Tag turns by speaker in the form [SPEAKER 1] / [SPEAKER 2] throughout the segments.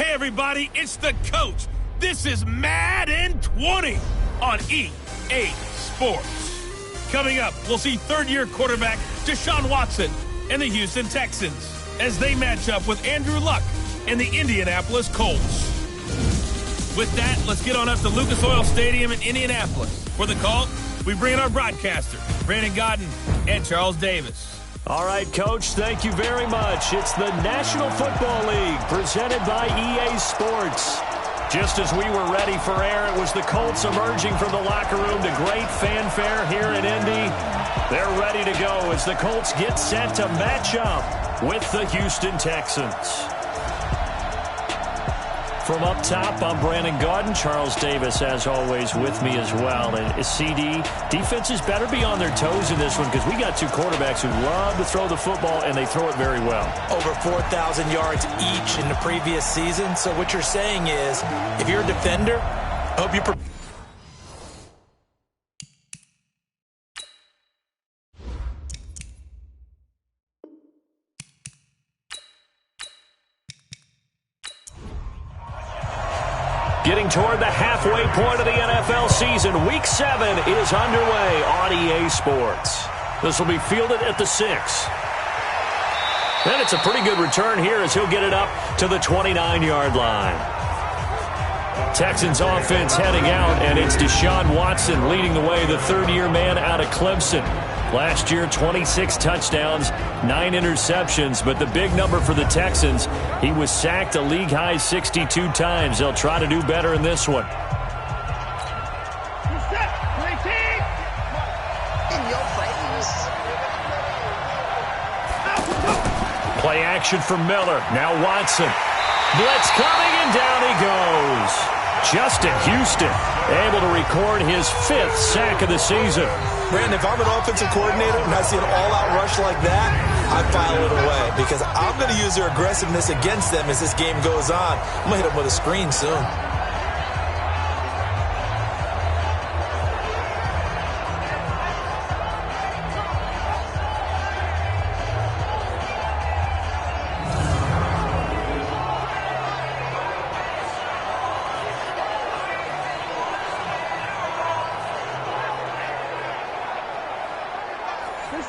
[SPEAKER 1] Hey, everybody, it's the coach. This is Madden 20 on EA Sports. Coming up, we'll see third-year quarterback Deshaun Watson and the Houston Texans as they match up with Andrew Luck and the Indianapolis Colts. With that, let's get on up to Lucas Oil Stadium in Indianapolis. For the call, we bring in our broadcaster, Brandon Godden and Charles Davis.
[SPEAKER 2] All right, Coach, thank you very much. It's the National Football League presented by EA Sports. Just as we were ready for air, it was the Colts emerging from the locker room to great fanfare here in Indy. They're ready to go as the Colts get set to match up with the Houston Texans. From up top, I'm Brandon Godden. Charles Davis, as always, with me as well. And CD, defenses better be on their toes in this one because we got two quarterbacks who love to throw the football, and they throw it very well. Over
[SPEAKER 3] 4,000 yards each in the previous season. So what you're saying is, if you're a defender, I hope you
[SPEAKER 2] Getting toward the halfway point of the NFL season, Week 7 is underway on EA Sports. This will be fielded at the 6. And it's a pretty good return here as he'll get it up to the 29-yard line. Texans offense heading out, and it's Deshaun Watson leading the way, the third-year man out of Clemson. Last year, 26 touchdowns, 9 interceptions, but the big number for the Texans, he was sacked a league-high 62 times. They'll try to do better in this one. Play action for Miller. Now Watson. Blitz coming, and down he goes. Justin Houston able to record his 5th sack of the season.
[SPEAKER 3] Brandon, if I'm an offensive coordinator and I see an all-out rush like that, I file it away because I'm going to use their aggressiveness against them as this game goes on. I'm going to hit them with a screen soon.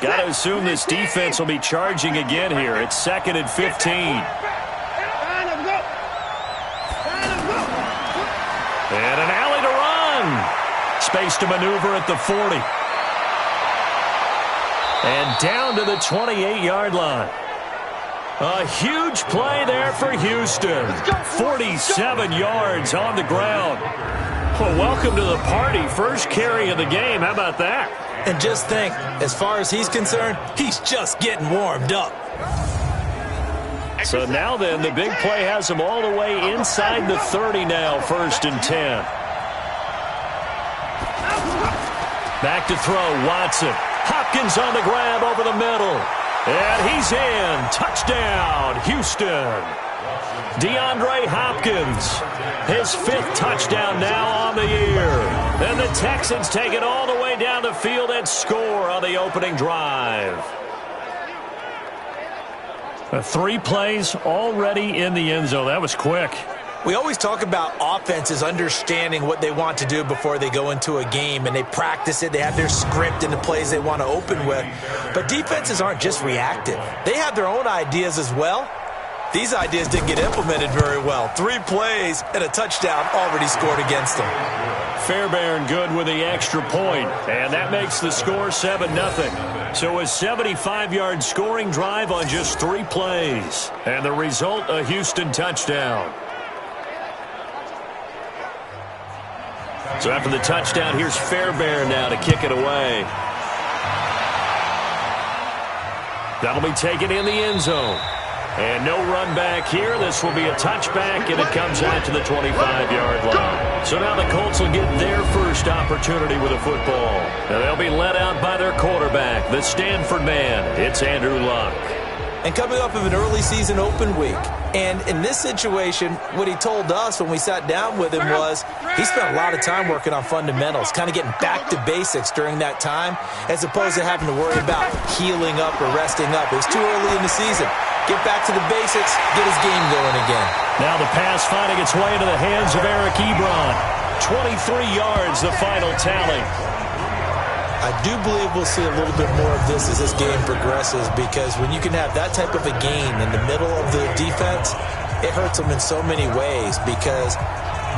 [SPEAKER 2] Got to assume this defense will be charging again here. It's 2nd and 15. And an alley to run. Space to maneuver at the 40. And down to the 28-yard line. A huge play there for Houston. 47 yards on the ground. Well, welcome to the party. First carry of the game. How about that?
[SPEAKER 3] And just think, as far as he's concerned, he's just getting warmed up.
[SPEAKER 2] So now then, the big play has him all the way inside the 30 now, 1st and 10. Back to throw, Watson. Hopkins on the grab over the middle. And he's in. Touchdown, Houston. DeAndre Hopkins, his 5th touchdown now on the year. And the Texans take it all the way down the field and score on the opening drive. 3 plays already in the end zone. That was quick.
[SPEAKER 3] We always talk about offenses understanding what they want to do before they go into a game, and they practice it. They have their script and the plays they want to open with. But defenses aren't just reactive. They have their own ideas as well. These ideas didn't get implemented very well. 3 plays and a touchdown already scored against them.
[SPEAKER 2] Fairbairn good with the extra point, and that makes the score 7-0. So a 75-yard scoring drive on just 3 plays. And the result, a Houston touchdown. So after the touchdown, here's Fairbairn now to kick it away. That'll be taken in the end zone. And no run back here. This will be a touchback, and it comes out to the 25-yard line. So now the Colts will get their first opportunity with a football. And they'll be led out by their quarterback, the Stanford man. It's Andrew Luck.
[SPEAKER 3] And coming off of an early season open week. And in this situation, what he told us when we sat down with him was he spent a lot of time working on fundamentals, kind of getting back to basics during that time, as opposed to having to worry about healing up or resting up. It was too early in the season. get back to the basics, get his game going again.
[SPEAKER 2] Now the pass finding its way into the hands of Eric Ebron. 23 yards, the final tally.
[SPEAKER 3] I do believe we'll see a little bit more of this as this game progresses, because when you can have that type of a gain in the middle of the defense, it hurts them in so many ways, because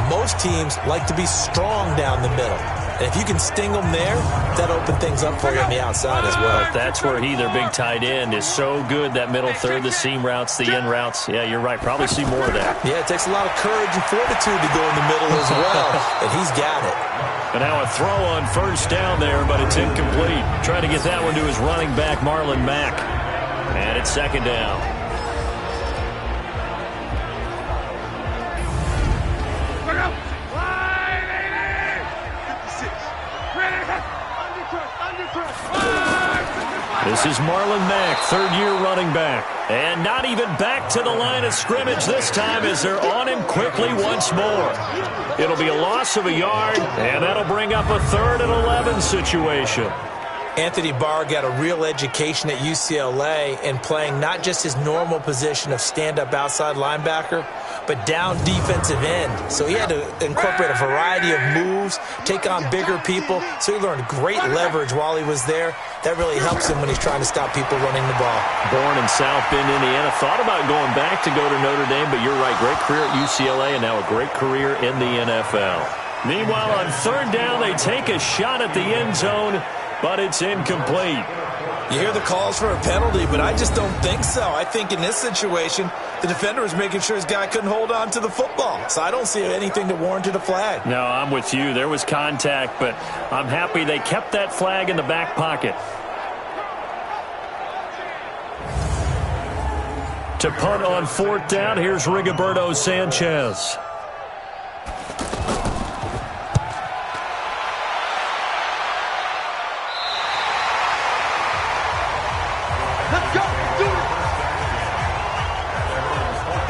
[SPEAKER 3] most teams like to be strong down the middle. And if you can sting them there, that'll open things up for you on the outside as well.
[SPEAKER 2] That's where their big tight end, is so good, that middle third, the seam routes, the in routes. Yeah, you're right. Probably see more of that.
[SPEAKER 3] Yeah, it takes a lot of courage and fortitude to go in the middle as well, and he's got it.
[SPEAKER 2] And now a throw on first down there, but it's incomplete. Trying to get that one to his running back, Marlon Mack. And it's second down. This is Marlon Mack, third-year running back. And not even back to the line of scrimmage this time, as they're on him quickly once more. It'll be a loss of a yard, and that'll bring up a 3rd and 11 situation.
[SPEAKER 3] Anthony Barr got a real education at UCLA in playing not just his normal position of stand-up outside linebacker, but down defensive end. So he had to incorporate a variety of moves, take on bigger people. So he learned great leverage while he was there. That really helps him when he's trying to stop people running the ball.
[SPEAKER 2] Born in South Bend, Indiana. Thought about going back to go to Notre Dame, but you're right. Great career at UCLA, and now a great career in the NFL. Meanwhile, on third down, they take a shot at the end zone, but it's incomplete.
[SPEAKER 3] You hear the calls for a penalty, but I just don't think so. I think in this situation, the defender was making sure his guy couldn't hold on to the football. So I don't see anything that warranted a flag.
[SPEAKER 2] No, I'm with you. There was contact, but I'm happy they kept that flag in the back pocket. To punt on fourth down, here's Rigoberto Sanchez.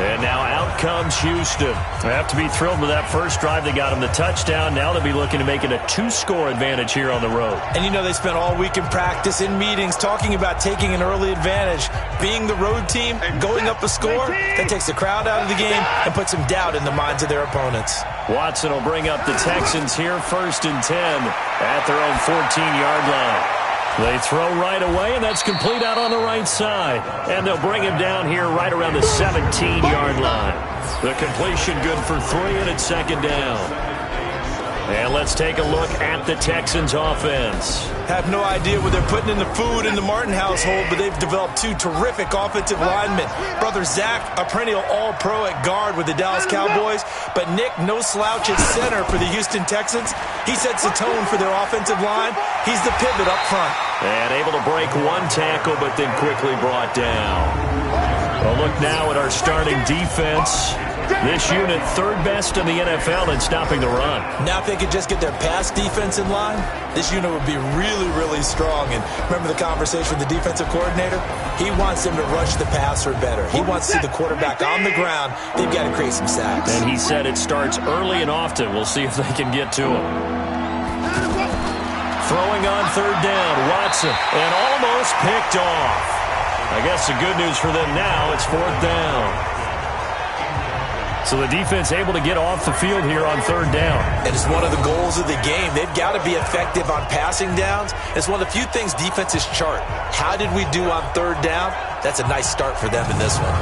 [SPEAKER 2] And now out comes Houston. They have to be thrilled with that first drive. They got him the touchdown. Now they'll be looking to make it a 2-score advantage here on the road.
[SPEAKER 3] And you know they spent all week in practice, in meetings, talking about taking an early advantage. Being the road team, going up a score, that takes the crowd out of the game and puts some doubt in the minds of their opponents.
[SPEAKER 2] Watson will bring up the Texans here, 1st and 10 at their own 14-yard line. They throw right away, and that's complete out on the right side. And they'll bring him down here right around the 17-yard line. The completion good for 3, and it's second down. And let's take a look at the Texans offense.
[SPEAKER 3] Have no idea what they're putting in the food in the Martin household, but they've developed 2 terrific offensive linemen. Brother Zach, a perennial all-pro at guard with the Dallas Cowboys, but Nick, no slouch at center for the Houston Texans. He sets the tone for their offensive line. He's the pivot up front.
[SPEAKER 2] And able to break one tackle, but then quickly brought down. Well, look now at our starting defense. This unit, 3rd best in the NFL in stopping the run.
[SPEAKER 3] Now if they could just get their pass defense in line, this unit would be really, really strong. And remember the conversation with the defensive coordinator? He wants them to rush the passer better. He wants to see the quarterback on the ground. They've got to create some sacks.
[SPEAKER 2] And he said it starts early and often. We'll see if they can get to him. Throwing on third down, Watson, and almost picked off. I guess the good news for them now, it's 4th down. So the defense able to get off the field here on third down.
[SPEAKER 3] And it's one of the goals of the game. They've got to be effective on passing downs. It's one of the few things defenses chart. How did we do on third down? That's a nice start for them in this one.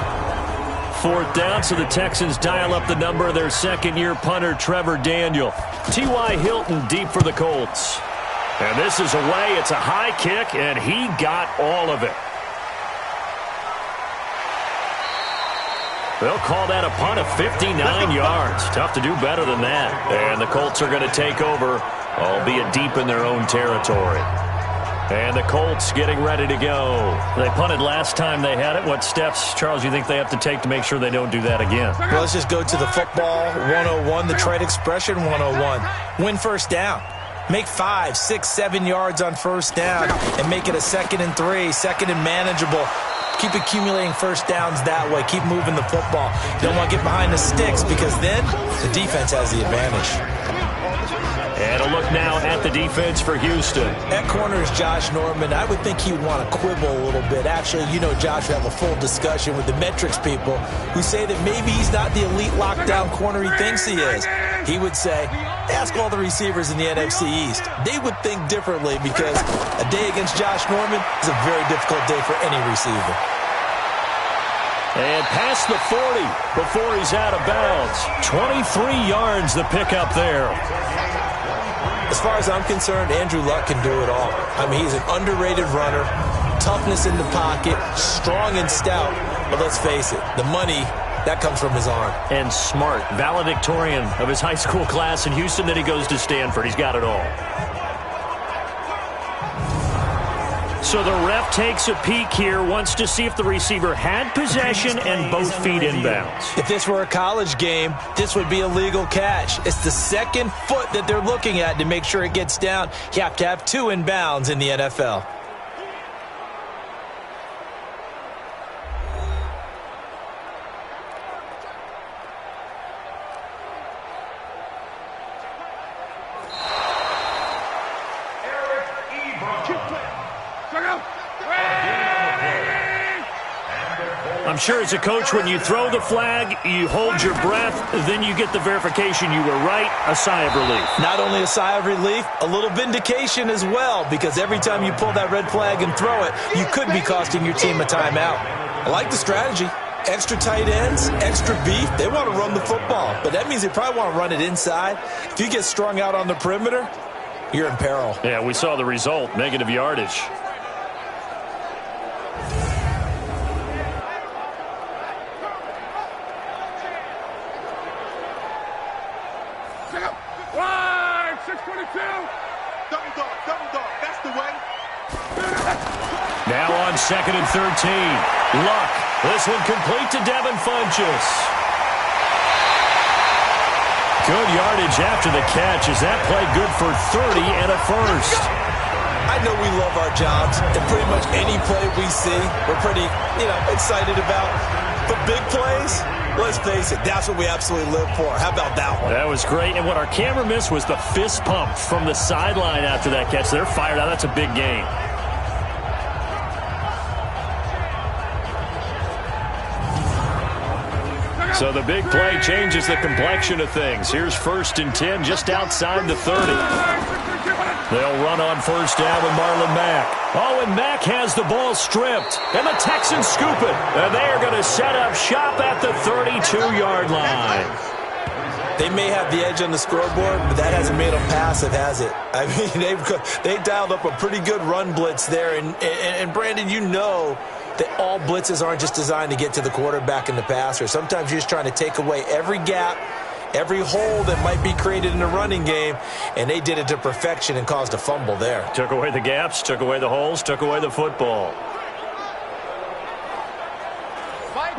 [SPEAKER 2] 4th down, so the Texans dial up the number of their second-year punter, Trevor Daniel. T.Y. Hilton deep for the Colts. And this is away. It's a high kick, and he got all of it. They'll call that a punt of 59 yards. Tough to do better than that. And the Colts are going to take over, albeit deep in their own territory. And the Colts getting ready to go. They punted last time they had it. What steps, Charles, you think they have to take to make sure they don't do that again?
[SPEAKER 3] Well, let's just go to the football 101, the trade expression 101. Win first down. Make 5, 6, 7 yards on first down and make it a 2nd and 3, 2nd and manageable. Keep accumulating first downs that way. Keep moving the football. You don't want to get behind the sticks because then the defense has the advantage.
[SPEAKER 2] And a look now at the defense for Houston.
[SPEAKER 3] At corner is Josh Norman. I would think he would want to quibble a little bit. Actually, you know, Josh would have a full discussion with the metrics people who say that maybe he's not the elite lockdown corner he thinks he is. He would say, ask all the receivers in the NFC East. They would think differently because a day against Josh Norman is a very difficult day for any receiver.
[SPEAKER 2] And past the 40 before he's out of bounds. 23 yards the pickup there.
[SPEAKER 3] As far as I'm concerned, Andrew Luck can do it all. I mean, he's an underrated runner, toughness in the pocket, strong and stout. But let's face it, the money, that comes from his arm.
[SPEAKER 2] And smart, valedictorian of his high school class in Houston. Then he goes to Stanford. He's got it all. So the ref takes a peek here, wants to see if the receiver had possession and both feet inbounds.
[SPEAKER 3] If this were a college game, this would be a legal catch. It's the second foot that they're looking at to make sure it gets down. You have to have two inbounds in the NFL.
[SPEAKER 2] I'm sure as a coach, when you throw the flag, you hold your breath, then you get the verification you were right, a sigh of relief.
[SPEAKER 3] Not only a sigh of relief, a little vindication as well, because every time you pull that red flag and throw it, you could be costing your team a timeout. I like the strategy. Extra tight ends, extra beef, they want to run the football, but that means they probably want to run it inside. If you get strung out on the perimeter, you're in peril.
[SPEAKER 2] Yeah, we saw the result, negative yardage. Now on 2nd and 13. Luck. This one complete to Devin Funchess. Good yardage after the catch. Is that play good for 30 and a first?
[SPEAKER 3] I know we love our jobs, and pretty much any play we see, we're pretty, excited about. But big plays, let's face it, that's what we absolutely live for. How about that one?
[SPEAKER 2] That was great, and what our camera missed was the fist pump from the sideline after that catch. They're fired out. That's a big gain. So the big play changes the complexion of things. Here's 1st and 10 just outside the 30. They'll run on 1st down with Marlon Mack. Oh, and Mack has the ball stripped. And the Texans scoop it. And they are going to set up shop at the 32-yard line.
[SPEAKER 3] They may have the edge on the scoreboard, but that hasn't made them passive, has it? I mean, they dialed up a pretty good run blitz there. And Brandon, you know that all blitzes aren't just designed to get to the quarterback and the passer. Sometimes you're just trying to take away every gap, every hole that might be created in the running game, and they did it to perfection and caused a fumble there.
[SPEAKER 2] Took away the gaps, took away the holes, took away the football.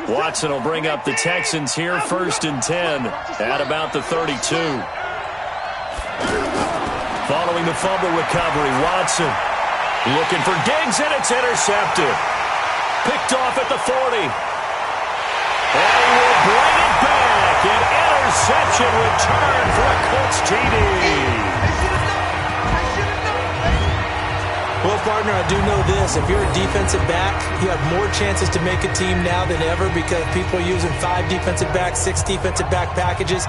[SPEAKER 2] Watson will bring up the Texans here, 1st and 10 at about the 32. Following the fumble recovery, Watson looking for Diggs, and it's intercepted. Picked off at the 40. And he will bring it back. An interception return for a Colts TD.
[SPEAKER 3] Well, partner, I do know this. If you're a defensive back, you have more chances to make a team now than ever because people are using 5 defensive backs, 6 defensive back packages.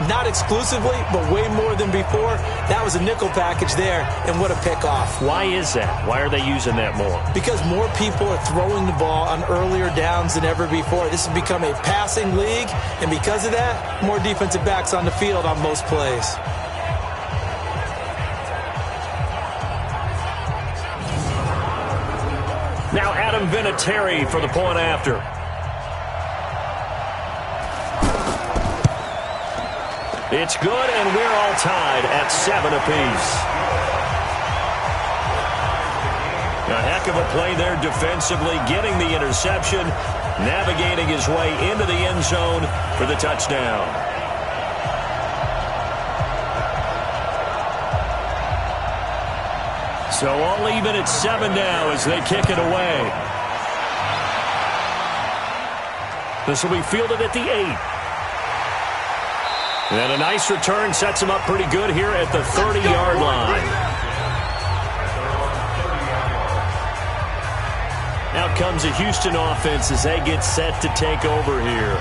[SPEAKER 3] Not exclusively, but way more than before. That was a nickel package there, and what a pickoff.
[SPEAKER 2] Why is that? Why are they using that more?
[SPEAKER 3] Because more people are throwing the ball on earlier downs than ever before. This has become a passing league, and because of that, more defensive backs on the field on most plays.
[SPEAKER 2] Now Adam Vinatieri for the point after. It's good, and we're all tied at 7 apiece. A heck of a play there defensively, getting the interception, navigating his way into the end zone for the touchdown. So all even at 7 now as they kick it away. This will be fielded at the 8. And a nice return sets him up pretty good here at the 30-yard line. Out comes a Houston offense as they get set to take over here.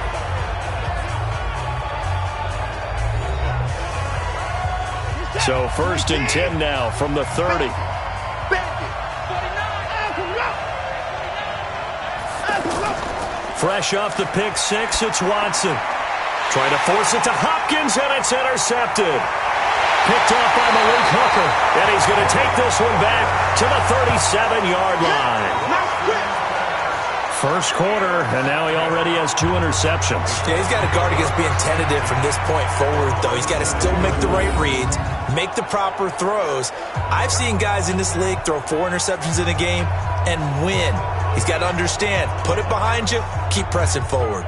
[SPEAKER 2] So 1st and 10 now from the 30. Fresh off the pick six, it's Watson. Trying to force it to Hopkins, and it's intercepted. Picked off by Malik Hooker, and he's going to take this one back to the 37-yard line. First quarter, and now he already has 2 interceptions.
[SPEAKER 3] Yeah, he's got to guard against being tentative from this point forward, though. He's got to still make the right reads, make the proper throws. I've seen guys in this league throw 4 interceptions in a game and win. He's got to understand, put it behind you, keep pressing forward.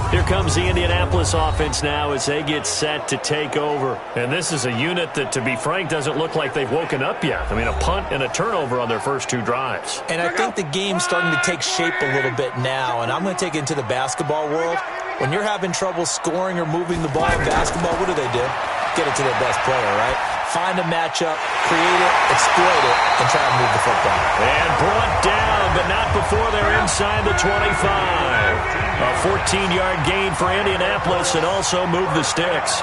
[SPEAKER 2] Here comes the Indianapolis offense now as they get set to take over. And this is a unit that, to be frank, doesn't look like they've woken up yet. I mean, a punt and a turnover on their first 2 drives.
[SPEAKER 3] And I think the game's starting to take shape a little bit now, and I'm going to take it into the basketball world. When you're having trouble scoring or moving the ball in basketball, what do? Get it to their best player, right? Find a matchup, create it, exploit it, and try to move the football.
[SPEAKER 2] And brought down, but not before they're inside the 25. A 14-yard gain for Indianapolis and also moved the sticks.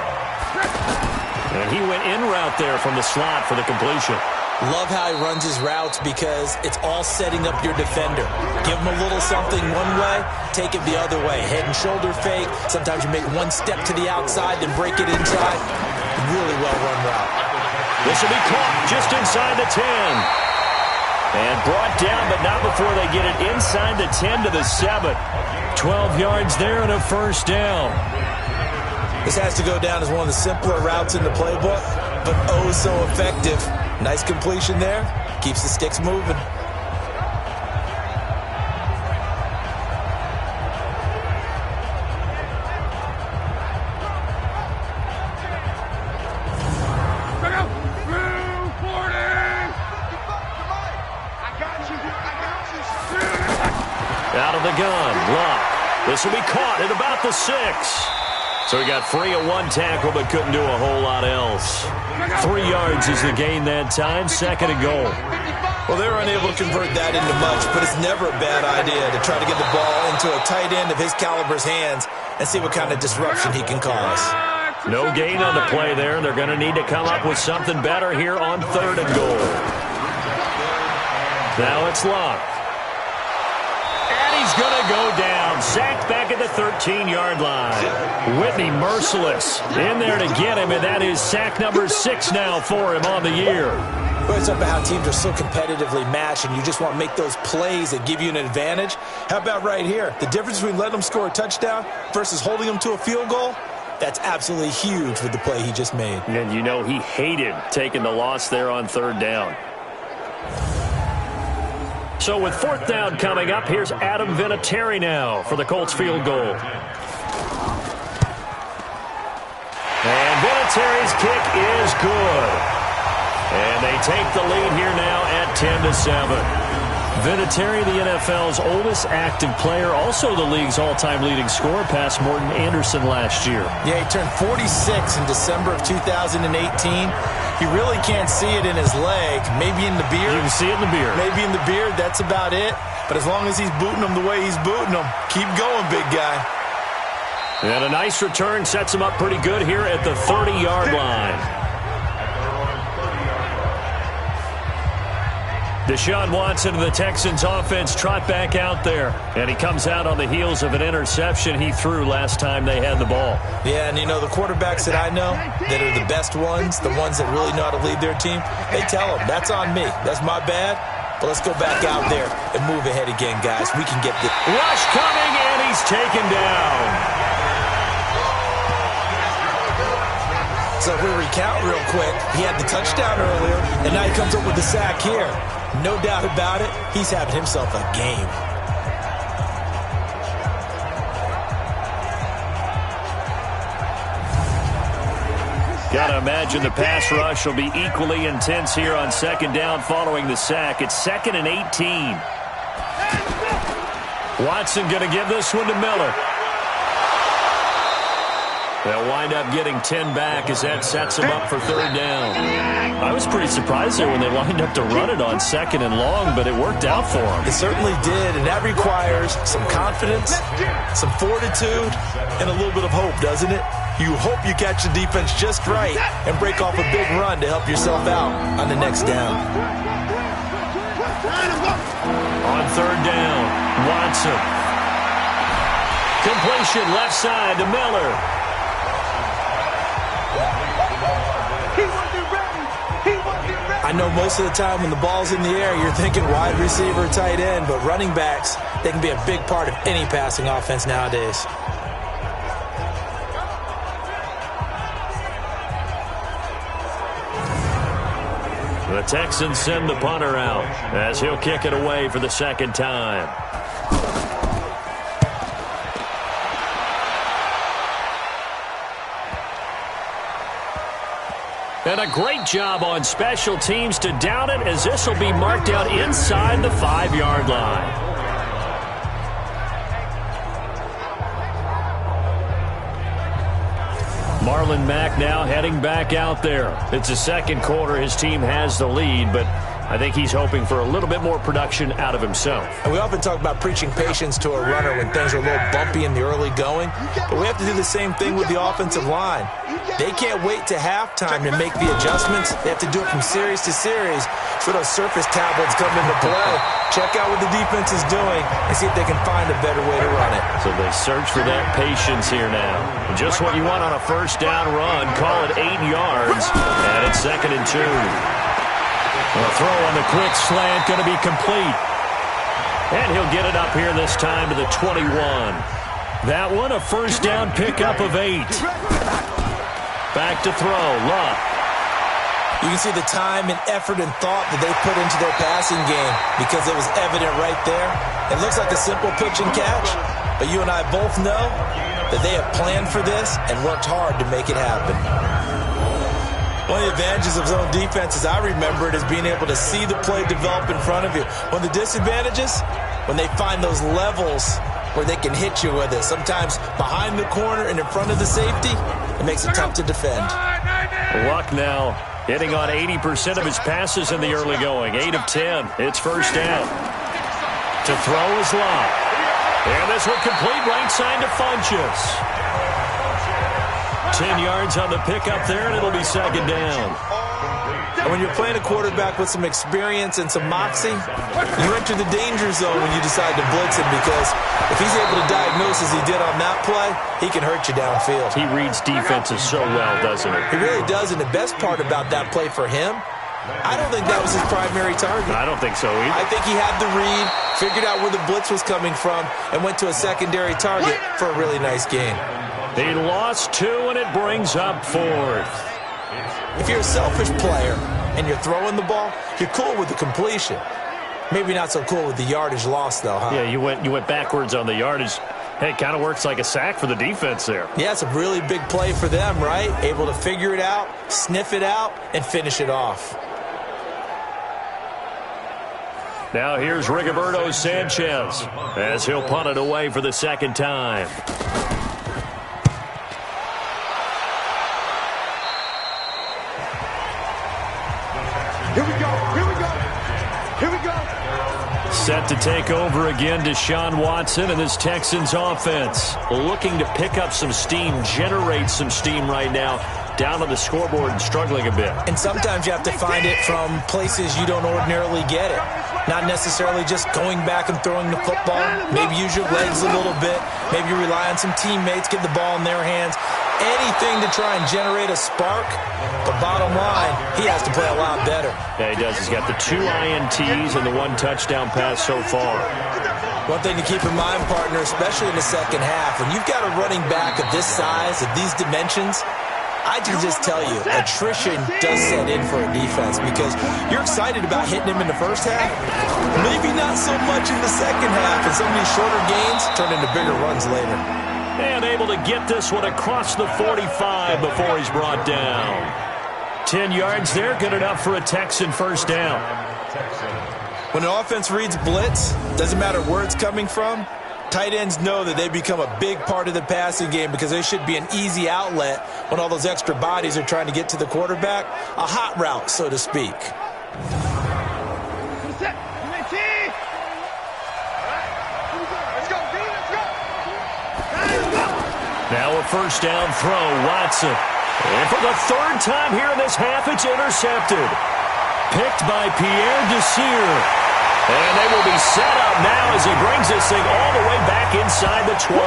[SPEAKER 2] And he went in route there from the slot for the completion.
[SPEAKER 3] Love how he runs his routes because it's all setting up your defender. Give him a little something one way, take it the other way. Head and shoulder fake. Sometimes you make one step to the outside, then break it inside. Really well-run route.
[SPEAKER 2] This will be caught just inside the 10. And brought down, but not before they get it inside the 10 to the 7. 12 yards there and a first down.
[SPEAKER 3] This has to go down as one of the simpler routes in the playbook, but oh so effective. Nice completion there. Keeps the sticks moving.
[SPEAKER 2] Out of the gun, Luck. This will be caught at about the 6. So he got free of 1 tackle, but couldn't do a whole lot else. 3 yards is the gain that time, 2nd and goal.
[SPEAKER 3] Well, they were unable to convert that into much, but it's never a bad idea to try to get the ball into a tight end of his caliber's hands and see what kind of disruption he can cause.
[SPEAKER 2] No gain on the play there. They're going to need to come up with something better here on 3rd and goal. Now it's Luck. He's going to go down. Sacked back at the 13-yard line. Whitney merciless in there to get him, and that is sack number 6 now for him on the year.
[SPEAKER 3] But it's up to how teams are so competitively matched, and you just want to make those plays that give you an advantage. How about right here? The difference between letting them score a touchdown versus holding them to a field goal, that's absolutely huge with the play he just made.
[SPEAKER 2] And you know he hated taking the loss there on 3rd down. So with 4th down coming up, here's Adam Vinatieri now for the Colts field goal. And Vinatieri's kick is good. And they take the lead here now at 10-7. Vinatieri, the NFL's oldest active player, also the league's all-time leading scorer, past Morton Anderson last year.
[SPEAKER 3] Yeah, he turned 46 in December of 2018. He really can't see it in his leg, maybe in the beard.
[SPEAKER 2] You can see it in the beard.
[SPEAKER 3] Maybe in the beard, that's about it. But as long as he's booting him the way he's booting him, keep going, big guy.
[SPEAKER 2] And a nice return sets him up pretty good here at the 30-yard line. Deshaun Watson of the Texans offense trot back out there. And he comes out on the heels of an interception he threw last time they had the ball.
[SPEAKER 3] Yeah, and you know, the quarterbacks that I know that are the best ones, the ones that really know how to lead their team, they tell them, that's on me. That's my bad. But let's go back out there and move ahead again, guys. We can get this.
[SPEAKER 2] Rush coming, and he's taken down.
[SPEAKER 3] So if we recount real quick, he had the touchdown earlier, and now he comes up with the sack here. No doubt about it, he's having himself a game.
[SPEAKER 2] Gotta imagine the pass rush will be equally intense here on 2nd down following the sack. It's 2nd and 18. Watson going to give this one to Miller. They'll wind up getting 10 back as that sets them up for third down. I was pretty surprised there when they lined up to run it on 2nd and long, but it worked out for them.
[SPEAKER 3] It certainly did, and that requires some confidence, some fortitude, and a little bit of hope, doesn't it? You hope you catch the defense just right and break off a big run to help yourself out on the next down.
[SPEAKER 2] On third down, Watson. Completion left side to Miller.
[SPEAKER 3] I know most of the time when the ball's in the air, you're thinking wide receiver, tight end, but running backs, they can be a big part of any passing offense nowadays.
[SPEAKER 2] The Texans send the punter out as he'll kick it away for the second time. And a great job on special teams to down it, as this will be marked out inside the 5-yard line. Marlon Mack now heading back out there. It's the second quarter. His team has the lead, but I think he's hoping for a little bit more production out of himself.
[SPEAKER 3] And we often talk about preaching patience to a runner when things are a little bumpy in the early going, but we have to do the same thing with the offensive line. They can't wait to halftime to make the adjustments. They have to do it from series to series so those surface tablets come into play. Check out what the defense is doing and see if they can find a better way to run it.
[SPEAKER 2] So they search for that patience here now. Just what you want on a first down run. Call it 8 yards, and it's 2nd and 2. The throw on the quick slant going to be complete. And he'll get it up here this time to the 21. That one a first down pickup of 8. Back to throw, Luck.
[SPEAKER 3] You can see the time and effort and thought that they put into their passing game because it was evident right there. It looks like a simple pitch and catch, but you and I both know that they have planned for this and worked hard to make it happen. One of the advantages of zone defense, as I remember it, is being able to see the play develop in front of you. One of the disadvantages, when they find those levels where they can hit you with it, sometimes behind the corner and in front of the safety, it makes it tough to defend.
[SPEAKER 2] Luck now hitting on 80% of his passes in the early going. 8 of 10. It's first down. To throw is Luck. And this one complete right side to Funchess. 10 yards on the pickup there, and it'll be second down.
[SPEAKER 3] And when you're playing a quarterback with some experience and some moxie, you enter the danger zone when you decide to blitz him, because if he's able to diagnose as he did on that play, he can hurt you downfield.
[SPEAKER 2] He reads defenses so well, doesn't he?
[SPEAKER 3] He really does, and the best part about that play for him, I don't think that was his primary target.
[SPEAKER 2] I don't think so either.
[SPEAKER 3] I think he had the read, figured out where the blitz was coming from, and went to a secondary target for a really nice gain.
[SPEAKER 2] He lost 2, and it brings up 4th.
[SPEAKER 3] If you're a selfish player and you're throwing the ball, you're cool with the completion. Maybe not so cool with the yardage loss, though, huh?
[SPEAKER 2] Yeah, you went backwards on the yardage. Hey, it kind of works like a sack for the defense there.
[SPEAKER 3] Yeah, it's a really big play for them, right? Able to figure it out, sniff it out, and finish it off.
[SPEAKER 2] Now here's Rigoberto Sanchez as he'll punt it away for the second time.
[SPEAKER 4] Here we go. Here we go. Here we go.
[SPEAKER 2] Set to take over again, Deshaun Watson and this Texans offense. Looking to pick up some steam, generate some steam right now. Down on the scoreboard and struggling a bit. And
[SPEAKER 3] sometimes you have to find it from places you don't ordinarily get it. Not necessarily just going back and throwing the football. Maybe use your legs a little bit. Maybe rely on some teammates, get the ball in their hands. Anything to try and generate a spark. But bottom line, he has to play a lot better.
[SPEAKER 2] Yeah, he does. He's got the 2 INTs and the 1 touchdown pass so far.
[SPEAKER 3] One thing to keep in mind, partner, especially in the second half, when you've got a running back of this size, of these dimensions, I can just tell you, attrition does set in for a defense, because you're excited about hitting him in the first half, maybe not so much in the second half, and some of these shorter gains turn into bigger runs later.
[SPEAKER 2] And able to get this one across the 45 before he's brought down. 10 yards there, good enough for a Texan first down.
[SPEAKER 3] When an offense reads blitz, doesn't matter where it's coming from, Tight ends know that they become a big part of the passing game because they should be an easy outlet when all those extra bodies are trying to get to the quarterback. A hot route, so to speak.
[SPEAKER 2] Now a first down throw, Watson. And for the third time here in this half, it's intercepted. Picked by Pierre Desir. And they will be set up now as he brings this thing all the way back inside the 20.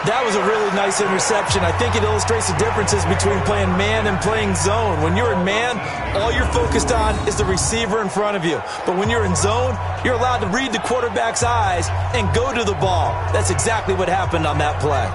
[SPEAKER 3] That was a really nice interception. I think it illustrates the differences between playing man and playing zone. When you're in man, all you're focused on is the receiver in front of you. But when you're in zone, you're allowed to read the quarterback's eyes and go to the ball. That's exactly what happened on that play.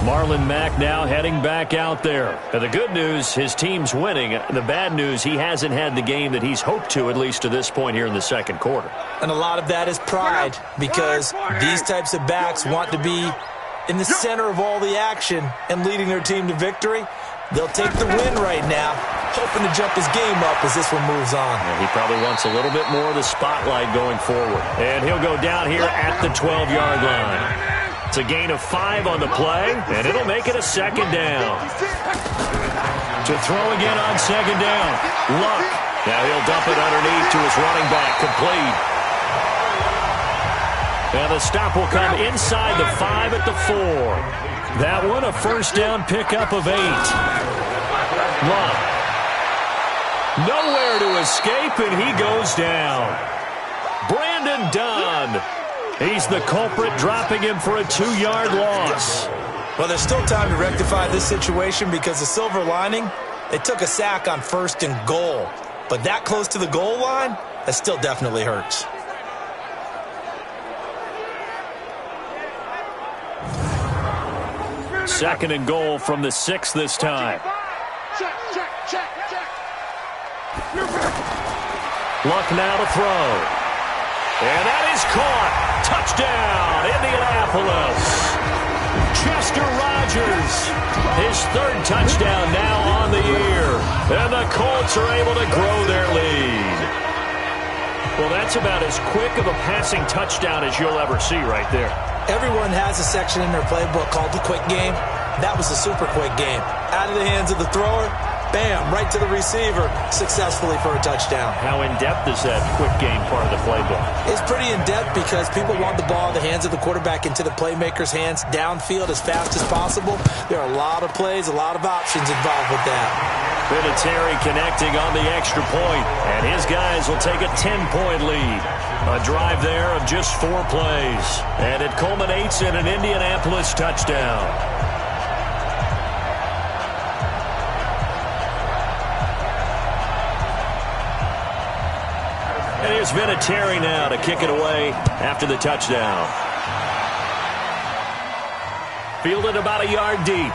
[SPEAKER 2] Marlon Mack now heading back out there. And the good news, his team's winning. The bad news, he hasn't had the game that he's hoped to, at least to this point here in the second quarter.
[SPEAKER 3] And a lot of that is pride, because these types of backs want to be in the center of all the action and leading their team to victory. They'll take the win right now, hoping to jump his game up as this one moves on.
[SPEAKER 2] And he probably wants a little bit more of the spotlight going forward. And he'll go down here at the 12-yard line. It's a gain of 5 on the play, and it'll make it a second down. To throw again on second down. Luck. Now he'll dump it underneath to his running back. Complete. And the stop will come inside the 5 at the 4. That one, a first down pickup of 8. Luck. Nowhere to escape, and he goes down. Brandon Dunn. He's the culprit, dropping him for a 2-yard loss.
[SPEAKER 3] Well, there's still time to rectify this situation because the silver lining, they took a sack on 1st and goal. But that close to the goal line, that still definitely hurts.
[SPEAKER 2] Second and goal from the 6 this time. Luck now to throw. And that is caught. Touchdown, Indianapolis. Chester Rogers, his 3rd touchdown now on the year. And the Colts are able to grow their lead. Well, that's about as quick of a passing touchdown as you'll ever see right there.
[SPEAKER 3] Everyone has a section in their playbook called the quick game. That was the super quick game. Out of the hands of the thrower, bam, right to the receiver, successfully for a touchdown.
[SPEAKER 2] How in-depth is that quick game part of the playbook?
[SPEAKER 3] It's pretty in-depth because people want the ball in the hands of the quarterback into the playmaker's hands downfield as fast as possible. There are a lot of plays, a lot of options involved with that.
[SPEAKER 2] Vinatieri connecting on the extra point, and his guys will take a 10-point lead. A drive there of just 4 plays, and it culminates in an Indianapolis touchdown. And here's Vinatieri now to kick it away after the touchdown. Fielded about a yard deep.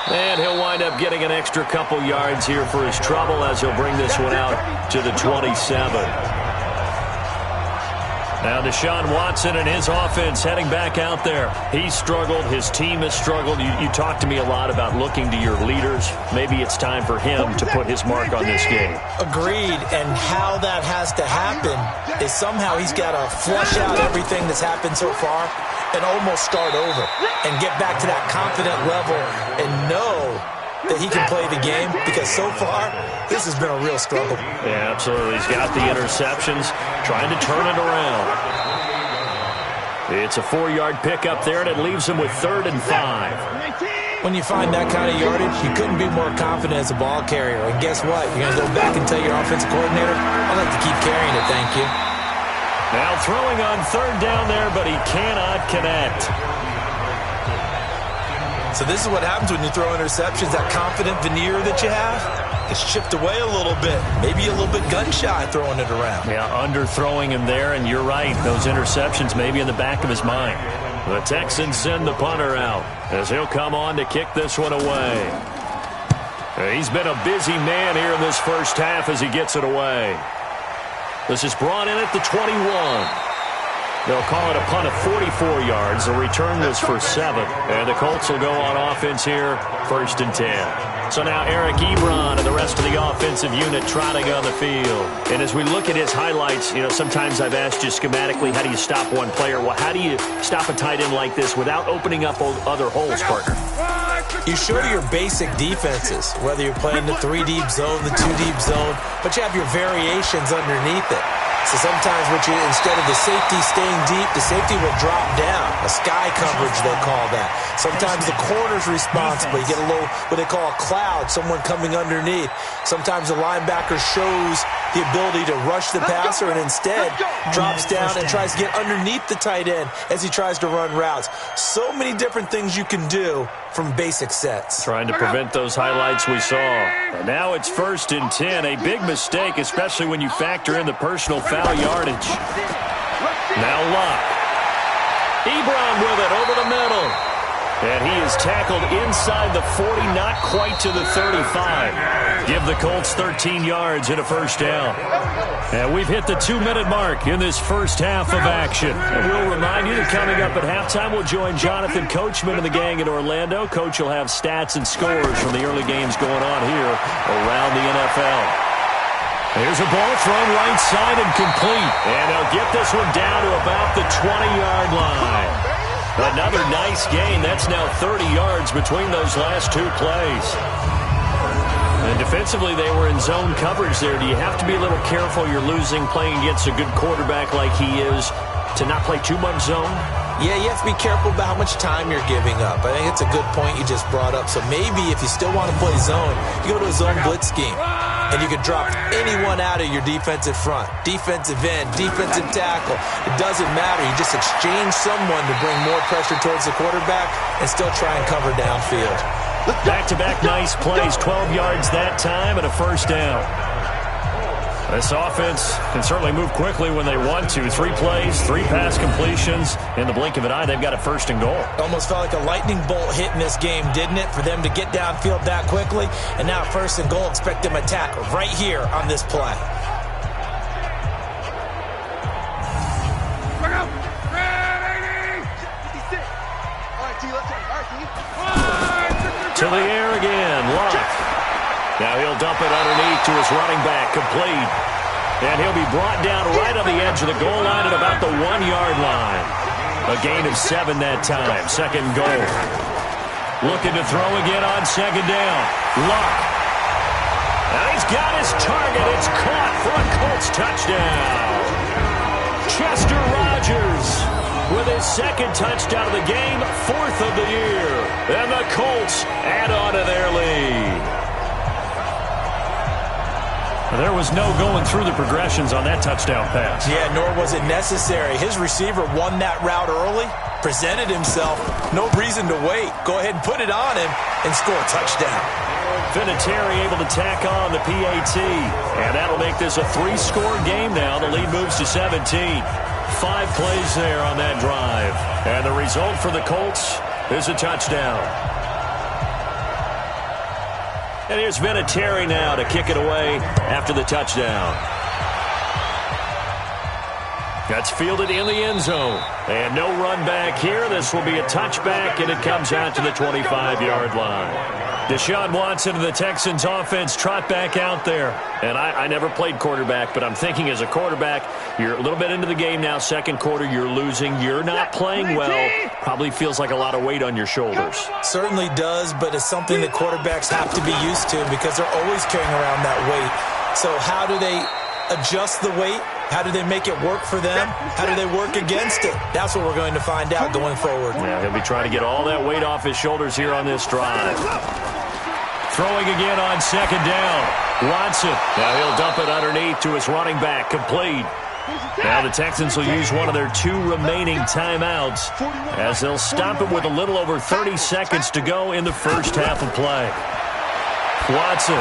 [SPEAKER 2] And he'll wind up getting an extra couple yards here for his trouble as he'll bring this one out to the 27. Now Deshaun Watson and his offense heading back out there. He's struggled. His team has struggled. You talked to me a lot about looking to your leaders. Maybe it's time for him to put his mark on this game.
[SPEAKER 3] Agreed. And how that has to happen is somehow he's got to flush out everything that's happened so far and almost start over and get back to that confident level and know that he can play the game, because so far this has been a real struggle.
[SPEAKER 2] Yeah, absolutely. He's got the interceptions, trying to turn it around. It's a 4-yard pickup there, and it leaves him with 3rd and 5.
[SPEAKER 3] When you find that kind of yardage, you couldn't be more confident as a ball carrier. And guess what? You're going to go back and tell your offensive coordinator, I'd like to keep carrying it, thank you.
[SPEAKER 2] Now throwing on 3rd down there, but he cannot connect.
[SPEAKER 3] So this is what happens when you throw interceptions. That confident veneer that you have gets chipped away a little bit. Maybe a little bit gun-shy throwing it around.
[SPEAKER 2] Yeah, underthrowing him there, and you're right. Those interceptions may be in the back of his mind. The Texans send the punter out as he'll come on to kick this one away. He's been a busy man here in this first half as he gets it away. This is brought in at the 21. They'll call it a punt of 44 yards. The return was for 7. And the Colts will go on offense here, 1st and 10. So now Eric Ebron and the rest of the offensive unit trotting on the field. And as we look at his highlights, sometimes I've asked you schematically, how do you stop one player? Well, how do you stop a tight end like this without opening up other holes, partner?
[SPEAKER 3] You show your basic defenses, whether you're playing the 3 deep zone, the 2 deep zone, but you have your variations underneath it. So sometimes instead of the safety staying deep, the safety will drop down. A sky coverage, they call that. Sometimes the corner's responsible. You get a little, what they call a cloud, someone coming underneath. Sometimes the linebacker shows the ability to rush the passer and instead drops down and tries to get underneath the tight end as he tries to run routes. So many different things you can do from basic sets.
[SPEAKER 2] Trying to prevent those highlights we saw. And now it's 1st and 10. A big mistake, especially when you factor in the personal foul yardage. Now Luck. Ebron with it over the middle. And he is tackled inside the 40, not quite to the 35. Give the Colts 13 yards and a 1st down. And we've hit the 2-minute mark in this first half of action. And we'll remind you that coming up at halftime, we'll join Jonathan Coachman and the gang in Orlando. Coach will have stats and scores from the early games going on here around the NFL. Here's a ball thrown right side and complete. And they'll get this one down to about the 20-yard line. Another nice gain. That's now 30 yards between those last 2 plays. And defensively, they were in zone coverage there. Do you have to be a little careful you're losing playing against a good quarterback like he is to not play too much zone?
[SPEAKER 3] Yeah, you have to be careful about how much time you're giving up. I think it's a good point you just brought up. So maybe if you still want to play zone, you go to a zone blitz scheme. And you can drop anyone out of your defensive front. Defensive end, defensive tackle. It doesn't matter. You just exchange someone to bring more pressure towards the quarterback and still try and cover downfield.
[SPEAKER 2] Back-to-back nice plays. 12 yards that time and a 1st down. This offense can certainly move quickly when they want to. 3 plays, 3 pass completions. In the blink of an eye, they've got a 1st and goal.
[SPEAKER 3] Almost felt like a lightning bolt hit in this game, didn't it? For them to get downfield that quickly. And now 1st and goal, expect them to attack right here on this play.
[SPEAKER 2] To the air again, Luck. Now he'll dump it underneath to his running back, complete. And he'll be brought down right on the edge of the goal line at about the 1-yard line. A gain of 7 that time, 2nd goal. Looking to throw again on 2nd down. Luck. Now he's got his target. It's caught for a Colts touchdown. Chester Rogers with his 2nd touchdown of the game, 4th of the year. And the Colts add on to their lead. There was no going through the progressions on that touchdown pass.
[SPEAKER 3] Yeah, nor was it necessary. His receiver won that route early, presented himself. No reason to wait. Go ahead and put it on him and score a touchdown.
[SPEAKER 2] Vinatieri able to tack on the PAT. And that'll make this a 3-score game now. The lead moves to 17. 5 plays there on that drive. And the result for the Colts is a touchdown. And here's Vinatieri now to kick it away after the touchdown. That's fielded in the end zone. And no run back here. This will be a touchback, and it comes out to the 25-yard line. Deshaun Watson and the Texans offense trot back out there. And I never played quarterback, but I'm thinking as a quarterback, you're a little bit into the game now. 2nd quarter, you're losing. You're not playing well. Probably feels like a lot of weight on your shoulders.
[SPEAKER 3] Certainly does, but it's something that quarterbacks have to be used to because they're always carrying around that weight. So how do they adjust the weight? How do they make it work for them? How do they work against it? That's what we're going to find out going forward.
[SPEAKER 2] Yeah, he'll be trying to get all that weight off his shoulders here on this drive. Throwing again on 2nd down. Watson. Now he'll dump it underneath to his running back. Complete. Now the Texans will use one of their 2 remaining timeouts as they'll stop it with a little over 30 seconds to go in the first half of play. Watson.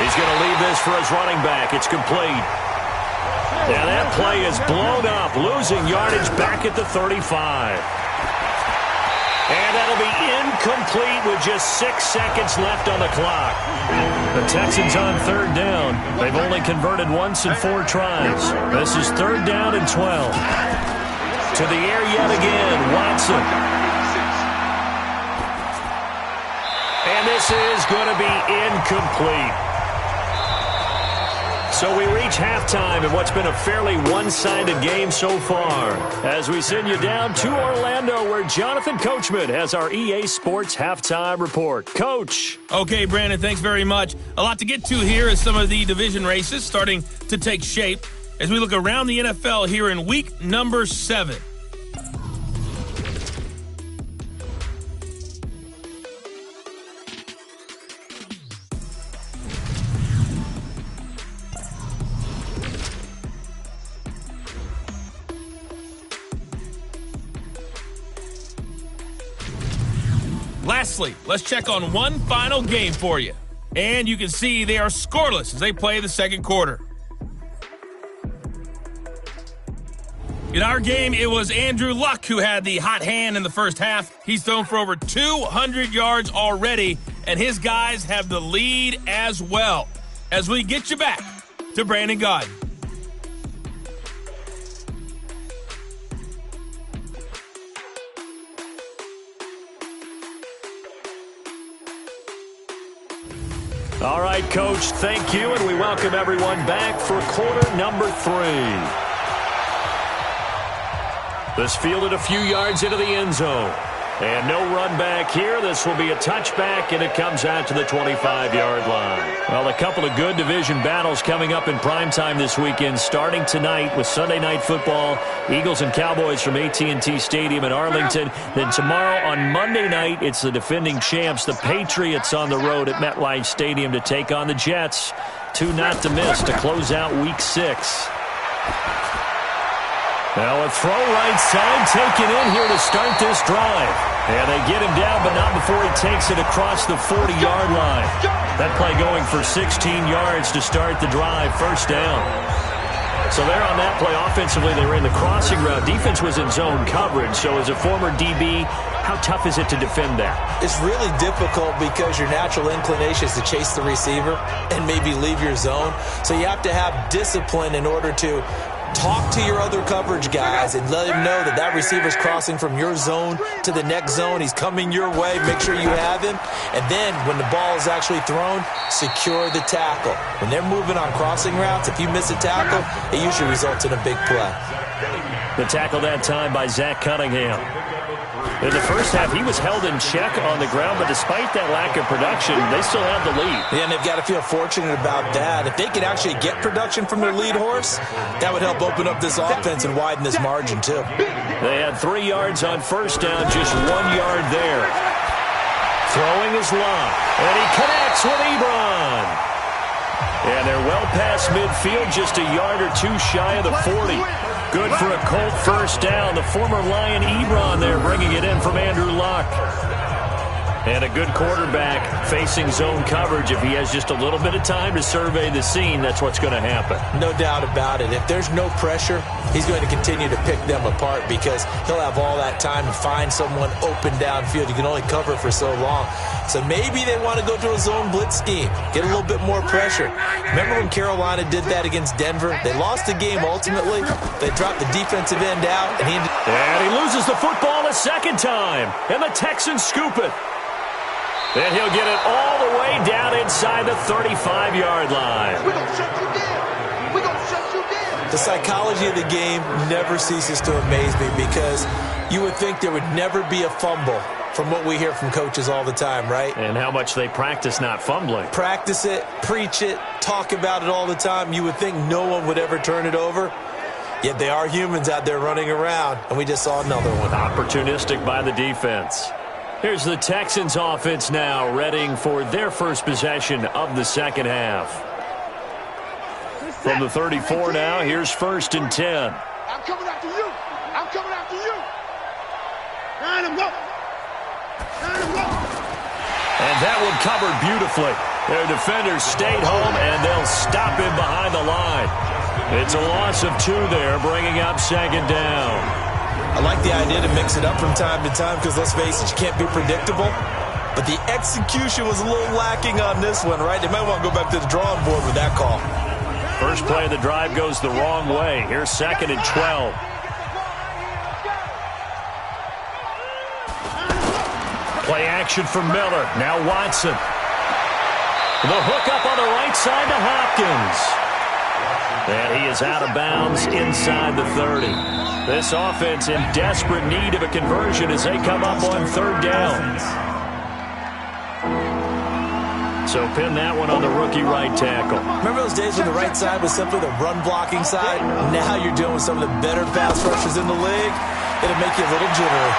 [SPEAKER 2] He's going to leave this for his running back. It's complete. Now that play is blown up, losing yardage back at the 35. And that'll be incomplete with just 6 seconds left on the clock. The Texans on 3rd down. They've only converted once in 4 tries. This is 3rd down and 12. To the air yet again, Watson. And this is going to be incomplete. So we reach halftime in what's been a fairly one-sided game so far. As we send you down to Orlando, where Jonathan Coachman has our EA Sports Halftime Report. Coach.
[SPEAKER 1] Okay, Brandon, thanks very much. A lot to get to here as some of the division races starting to take shape as we look around the NFL here in week number 7. Lastly, let's check on one final game for you. And you can see they are scoreless as they play the second quarter. In our game, it was Andrew Luck who had the hot hand in the first half. He's thrown for over 200 yards already, and his guys have the lead as well. As we get you back to Brandon Gaudin.
[SPEAKER 2] All right, Coach, thank you, and we welcome everyone back for quarter number 3. This fielded a few yards into the end zone. And no run back here. This will be a touchback, and it comes out to the 25-yard line. Well, a couple of good division battles coming up in primetime this weekend, starting tonight with Sunday Night Football, Eagles and Cowboys from AT&T Stadium in Arlington. Then tomorrow on Monday night, it's the defending champs, the Patriots, on the road at MetLife Stadium to take on the Jets. 2 not to miss to close out Week 6. Now a throw right side taken in here to start this drive. And they get him down, but not before he takes it across the 40-yard line. That play going for 16 yards to start the drive, first down. So there on that play, offensively, they were in the crossing route. Defense was in zone coverage. So as a former DB, how tough is it to defend that?
[SPEAKER 3] It's really difficult because your natural inclination is to chase the receiver and maybe leave your zone. So you have to have discipline in order to talk to your other coverage guys and let him know that that receiver's crossing from your zone to the next zone. He's coming your way. Make sure you have him. And then when the ball is actually thrown, secure the tackle. When they're moving on crossing routes, if you miss a tackle, it usually results in a big play.
[SPEAKER 2] The tackle that time by Zach Cunningham. In the first half, he was held in check on the ground, but despite that lack of production, they still have the lead.
[SPEAKER 3] Yeah, and they've got to feel fortunate about that. If they could actually get production from their lead horse, that would help open up this offense and widen this margin, too.
[SPEAKER 2] They had 3 yards on first down, just 1 yard there. Throwing is Locke, and he connects with Ebron. And they're well past midfield, just a yard or 2 shy of the 40. Good for a Colt first down. The former Lion Ebron there bringing it in from Andrew Luck. And a good quarterback facing zone coverage. If he has just a little bit of time to survey the scene, that's what's going to happen.
[SPEAKER 3] No doubt about it. If there's no pressure, he's going to continue to pick them apart because he'll have all that time to find someone open downfield. You can only cover for so long. So maybe they want to go to a zone blitz scheme, get a little bit more pressure. Remember when Carolina did that against Denver? They lost the game ultimately. They dropped the defensive end out. And
[SPEAKER 2] he loses the football a second time. And the Texans scoop it. And he'll get it all the way down inside the 35-yard line.
[SPEAKER 4] We're going to shut you down. We're going to shut you down.
[SPEAKER 3] The psychology of the game never ceases to amaze me because you would think there would never be a fumble from what we hear from coaches all the time, right?
[SPEAKER 2] And how much they practice not fumbling.
[SPEAKER 3] Practice it, preach it, talk about it all the time. You would think no one would ever turn it over. Yet they are humans out there running around, and we just saw another one.
[SPEAKER 2] Opportunistic by the defense. Here's the Texans offense now, readying for their first possession of the second half. From the 34 now, here's 1st and 10.
[SPEAKER 4] I'm coming after you. I'm coming after you. Line him up. Line him up.
[SPEAKER 2] And that one covered beautifully. Their defenders stayed home, and they'll stop him behind the line. It's a loss of 2 there, bringing up second down.
[SPEAKER 3] I like the idea to mix it up from time to time because, let's face it, you can't be predictable. But the execution was a little lacking on this one, right? They might want to go back to the drawing board with that call.
[SPEAKER 2] First play of the drive goes the wrong way. Here's 2nd and 12. Play action for Miller. Now Watson. The hook up on the right side to Hopkins. And he is out of bounds inside the 30. This offense in desperate need of a conversion as they come up on third down. So pin that one on the rookie right tackle.
[SPEAKER 3] Remember those days when the right side was simply the run-blocking side? Now you're dealing with some of the better pass rushers in the league. It'll make you a little jittery.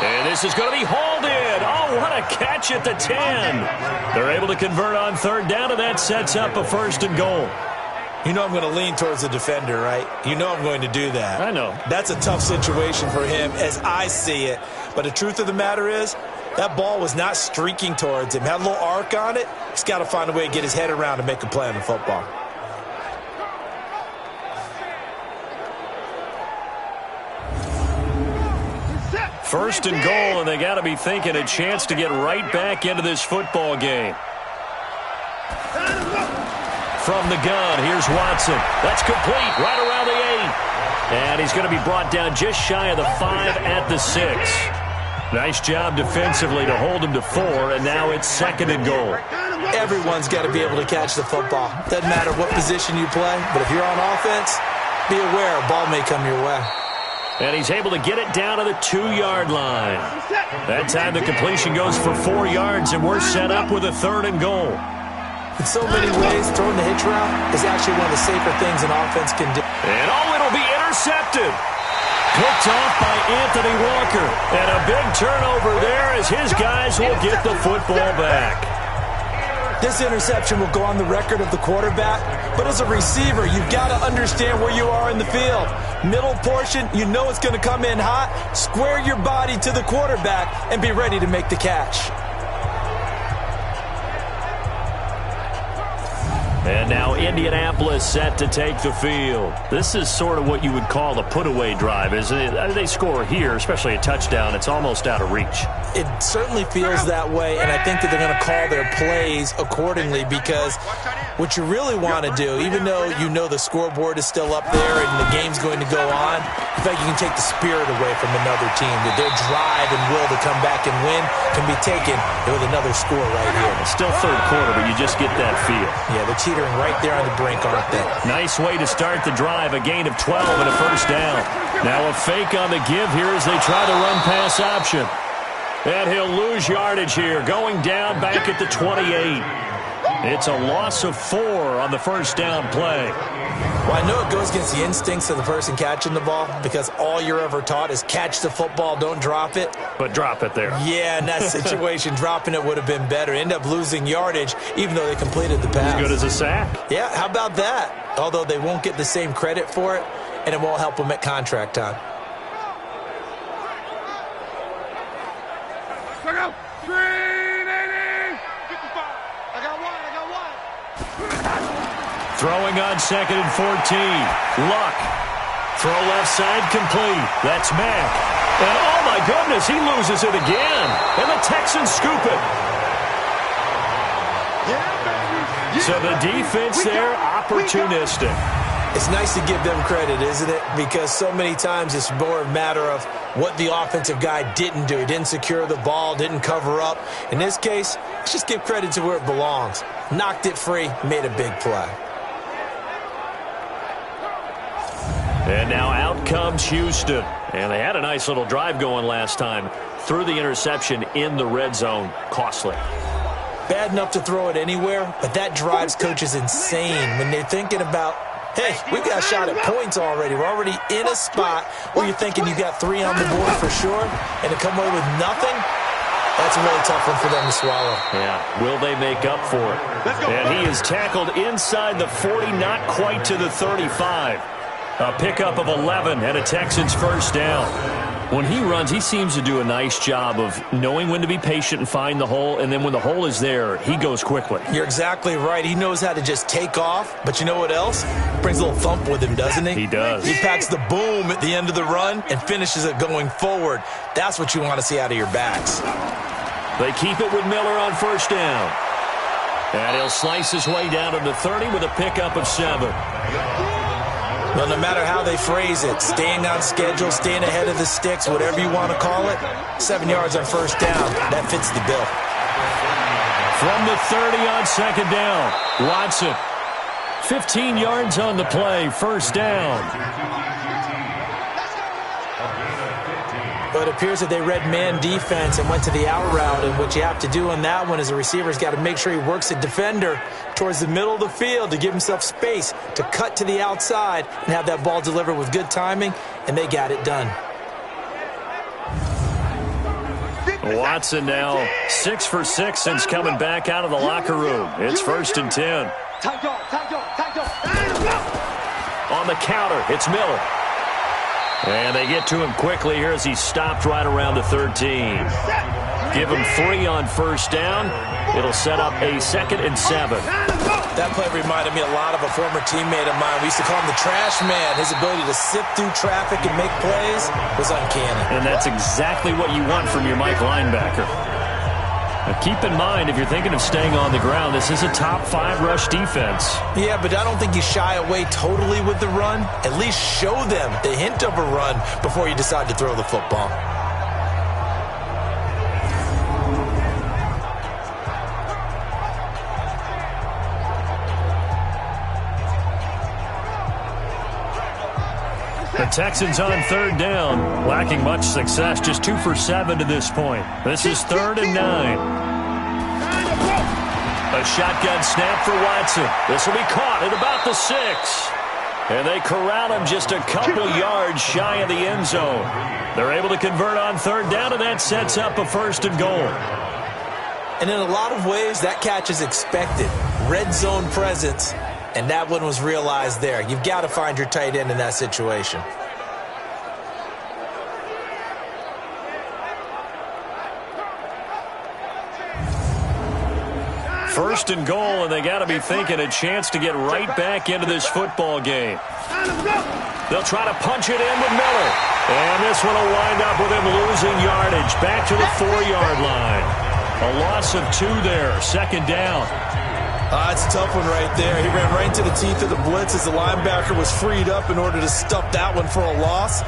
[SPEAKER 2] And this is going to be hauled in. Oh, what a catch at the 10. They're able to convert on third down, and that sets up a 1st and goal.
[SPEAKER 3] You know I'm going to lean towards the defender, right? You know I'm going to do that.
[SPEAKER 2] I know.
[SPEAKER 3] That's a tough situation for him as I see it. But the truth of the matter is, that ball was not streaking towards him. Had a little arc on it. He's got to find a way to get his head around and make a play on the football.
[SPEAKER 2] First and goal, and they got to be thinking a chance to get right back into this football game. From the gun, here's Watson. That's complete, right around the 8. And he's going to be brought down just shy of the 5 at the 6. Nice job defensively to hold him to 4, and now it's 2nd and goal.
[SPEAKER 3] Everyone's got to be able to catch the football. Doesn't matter what position you play, but if you're on offense, be aware a ball may come your way.
[SPEAKER 2] And he's able to get it down to the 2-yard line. That time the completion goes for 4 yards, and we're set up with a 3rd and goal.
[SPEAKER 3] In so many ways, throwing the hitch route is actually one of the safer things an offense can do.
[SPEAKER 2] And it'll be intercepted. Picked off by Anthony Walker. And a big turnover there as his guys will get the football back.
[SPEAKER 3] This interception will go on the record of the quarterback, but as a receiver, you've got to understand where you are in the field. Middle portion, you know it's going to come in hot. Square your body to the quarterback and be ready to make the catch.
[SPEAKER 2] And now Indianapolis set to take the field. This is sort of what you would call a put-away drive, isn't it? They score here, especially a touchdown. It's almost out of reach.
[SPEAKER 3] It certainly feels that way, and I think that they're going to call their plays accordingly because what you really want to do, even though you know the scoreboard is still up there and the game's going to go on, I think you can take the spirit away from another team. That their drive and will to come back and win can be taken with another score right here.
[SPEAKER 2] It's still third quarter, but you just get that feel.
[SPEAKER 3] Yeah, they're teetering right there on the brink, aren't they?
[SPEAKER 2] Nice way to start the drive. A gain of 12 and a 1st down. Now a fake on the give here as they try the run-pass option. And he'll lose yardage here, going down back at the 28. It's a loss of 4 on the 1st down play.
[SPEAKER 3] Well, I know it goes against the instincts of the person catching the ball because all you're ever taught is catch the football, don't drop it.
[SPEAKER 2] But drop it there.
[SPEAKER 3] Yeah, in that situation, dropping it would have been better. End up losing yardage even though they completed the pass.
[SPEAKER 2] As good as a sack.
[SPEAKER 3] Yeah, how about that? Although they won't get the same credit for it, and it won't help them at contract time.
[SPEAKER 2] Throwing on 2nd and 14. Luck. Throw left side complete. That's Mack. And oh my goodness, he loses it again. And the Texans scoop it. So the defense there, opportunistic.
[SPEAKER 3] It's nice to give them credit, isn't it? Because so many times it's more a matter of what the offensive guy didn't do. He didn't secure the ball, didn't cover up. In this case, let's just give credit to where it belongs. Knocked it free, made a big play.
[SPEAKER 2] And now out comes Houston. And they had a nice little drive going last time. Threw the interception in the red zone. Costly.
[SPEAKER 3] Bad enough to throw it anywhere, but that drives coaches insane when they're thinking about, hey, we've got a shot at points already. We're already in a spot where you're thinking you got 3 on the board for sure, and to come away with nothing, that's a really tough one for them to swallow.
[SPEAKER 2] Yeah, will they make up for it? And he is tackled inside the 40, not quite to the 35. A pickup of 11 and a Texans 1st down. When he runs, he seems to do a nice job of knowing when to be patient and find the hole, and then when the hole is there, he goes quickly.
[SPEAKER 3] You're exactly right. He knows how to just take off, but you know what else? Brings a little thump with him, doesn't he?
[SPEAKER 2] He does.
[SPEAKER 3] He packs the boom at the end of the run and finishes it going forward. That's what you want to see out of your backs.
[SPEAKER 2] They keep it with Miller on 1st down. And he'll slice his way down to the 30 with a pickup of 7.
[SPEAKER 3] Well, no matter how they phrase it, staying on schedule, staying ahead of the sticks, whatever you want to call it, 7 yards on first down, that fits the bill.
[SPEAKER 2] From the 30 on second down, Watson. 15 yards on the play, first down.
[SPEAKER 3] But it appears that they read man defense and went to the out route, and what you have to do on that one is the receiver's got to make sure he works the defender towards the middle of the field to give himself space to cut to the outside and have that ball delivered with good timing, and they got it done.
[SPEAKER 2] Watson now 6 for 6 since coming back out of the locker room. It's 1st and 10. On the counter, it's Miller. And they get to him quickly here as he stopped right around the 13. Give him 3 on first down. It'll set up a 2nd and 7.
[SPEAKER 3] That play reminded me a lot of a former teammate of mine. We used to call him the trash man. His ability to sift through traffic and make plays was uncanny.
[SPEAKER 2] And that's exactly what you want from your Mike linebacker. Now keep in mind, if you're thinking of staying on the ground, this is a top 5 rush defense.
[SPEAKER 3] Yeah, but I don't think you shy away totally with the run. At least show them the hint of a run before you decide to throw the football.
[SPEAKER 2] The Texans on third down, lacking much success, just 2 for 7 to this point. This is 3rd and 9. A shotgun snap for Watson. This will be caught at about the 6. And they corral him just a couple yards shy of the end zone. They're able to convert on third down, and that sets up a 1st and goal.
[SPEAKER 3] And in a lot of ways, that catch is expected. Red zone presence. And that one was realized there. You've got to find your tight end in that situation.
[SPEAKER 2] First and goal, and they got to be thinking a chance to get right back into this football game. They'll try to punch it in with Miller. And this one will wind up with him losing yardage back to the 4-yard line. A loss of 2 there, 2nd down.
[SPEAKER 3] It's a tough one right there. He ran right into the teeth of the blitz as the linebacker was freed up in order to stuff that one for a loss.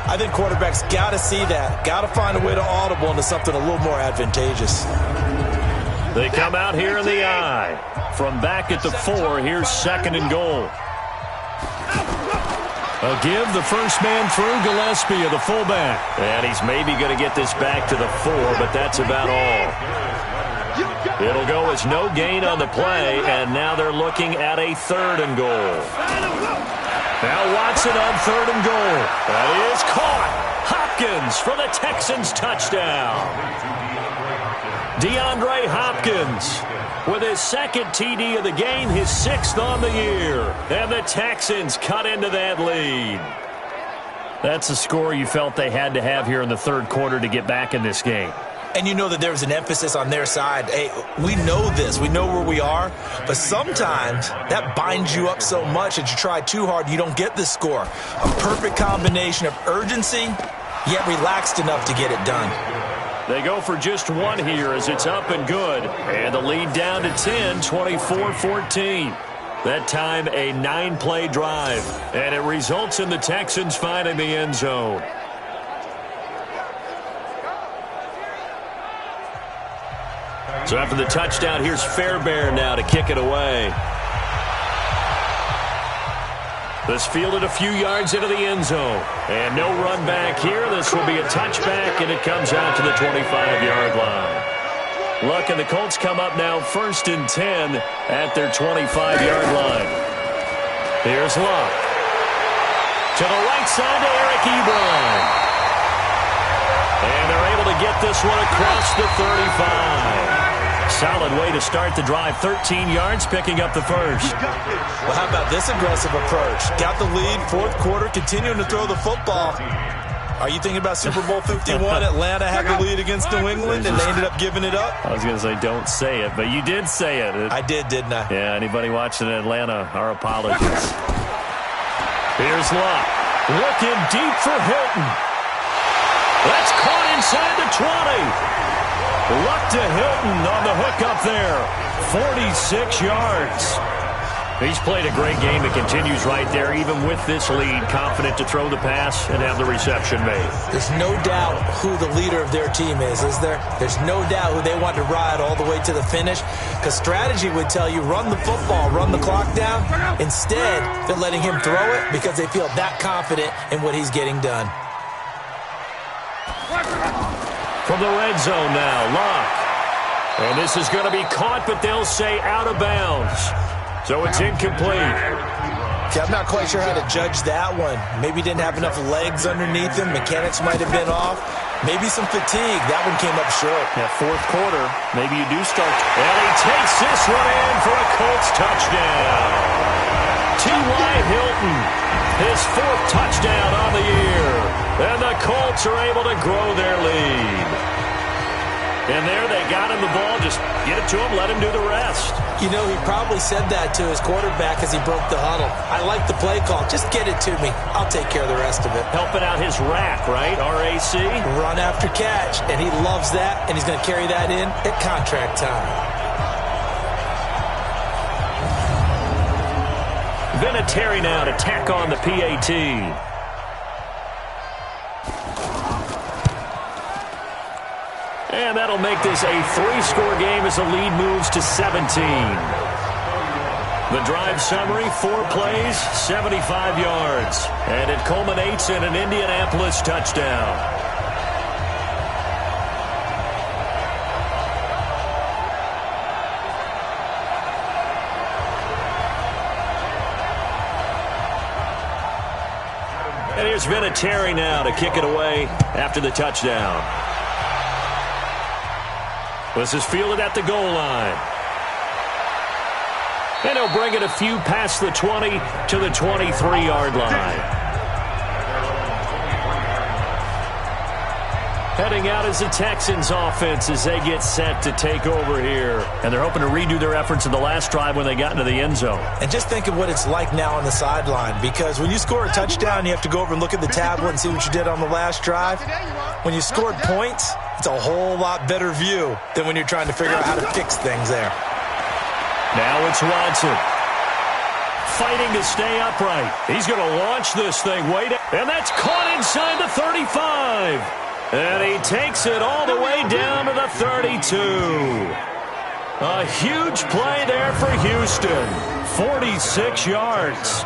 [SPEAKER 3] I think quarterbacks got to see that. Got to find a way to audible into something a little more advantageous.
[SPEAKER 2] They come out here in the I. From back at the 4, here's 2nd and goal. A give, the first man through, Gillespie of the fullback. And he's maybe going to get this back to the 4, but that's about all. It'll go as no gain on the play, and now they're looking at a 3rd and goal. Now Watson on 3rd and goal. That is caught. Hopkins for the Texans touchdown. DeAndre Hopkins with his 2nd TD of the game, his 6th on the year. And the Texans cut into that lead. That's a score you felt they had to have here in the 3rd quarter to get back in this game.
[SPEAKER 3] And you know that there was an emphasis on their side. Hey, we know this. We know where we are. But sometimes that binds you up so much that you try too hard, you don't get the score. A perfect combination of urgency, yet relaxed enough to get it done.
[SPEAKER 2] They go for just 1 here as it's up and good. And the lead down to 10, 24-14. That time a 9-play drive. And it results in the Texans finding the end zone. So after the touchdown, here's Fairbairn now to kick it away. This fielded a few yards into the end zone. And no run back here. This will be a touchback, and it comes out to the 25-yard line. Luck and the Colts come up now 1st and 10 at their 25-yard line. Here's Luck. To the right side to Eric Ebron. And they're able to get this one across the 35. Solid way to start the drive. 13 yards, picking up the 1st.
[SPEAKER 3] Well, how about this aggressive approach? Got the lead, 4th quarter, continuing to throw the football. Are you thinking about Super Bowl 51? Atlanta had the lead against New England, and they ended up giving it up?
[SPEAKER 2] I was going to say don't say it, but you did say it.
[SPEAKER 3] I did, didn't I?
[SPEAKER 2] Yeah, anybody watching Atlanta, our apologies. Here's Luck. Looking deep for Hilton. That's caught inside the 20. Luck to Hilton on the hook up there. 46 yards. He's played a great game. It continues right there, even with this lead, confident to throw the pass and have the reception made.
[SPEAKER 3] There's no doubt who the leader of their team is there? There's no doubt who they want to ride all the way to the finish, because strategy would tell you run the football, run the clock down. Instead, they're letting him throw it because they feel that confident in what he's getting done.
[SPEAKER 2] From the red zone now, Locke. And this is going to be caught, but they'll say out of bounds. So it's incomplete.
[SPEAKER 3] See, I'm not quite sure how to judge that one. Maybe didn't have enough legs underneath him. Mechanics might have been off. Maybe some fatigue. That one came up short.
[SPEAKER 2] Yeah, fourth quarter, maybe you do start. And he takes this one in for a Colts touchdown. T.Y. Hilton, his fourth touchdown on the year. And the Colts are able to grow their lead. And there they got him the ball. Just get it to him, let him do the rest.
[SPEAKER 3] You know, he probably said that to his quarterback as he broke the huddle. I like the play call. Just get it to me. I'll take care of the rest of it.
[SPEAKER 2] Helping out his rack, right? RAC.
[SPEAKER 3] Run after catch. And he loves that, and he's going to carry that in at contract time.
[SPEAKER 2] Vinatieri now to tack on the PAT. And that'll make this a 3-score game as the lead moves to 17. The drive summary, 4 plays, 75 yards. And it culminates in an Indianapolis touchdown. And here's Vinatieri now to kick it away after the touchdown. This is fielded at the goal line. And he'll bring it a few past the 20 to the 23-yard line. Heading out is the Texans offense as they get set to take over here. And they're hoping to redo their efforts in the last drive when they got into the end zone.
[SPEAKER 3] And just think of what it's like now on the sideline, because when you score a touchdown, you have to go over and look at the tablet and see what you did on the last drive. When you scored points, it's a whole lot better view than when you're trying to figure out how to fix things there.
[SPEAKER 2] Now it's Watson. Fighting to stay upright. He's going to launch this thing way down. And that's caught inside the 35. And he takes it all the way down to the 32. A huge play there for Houston. 46 yards.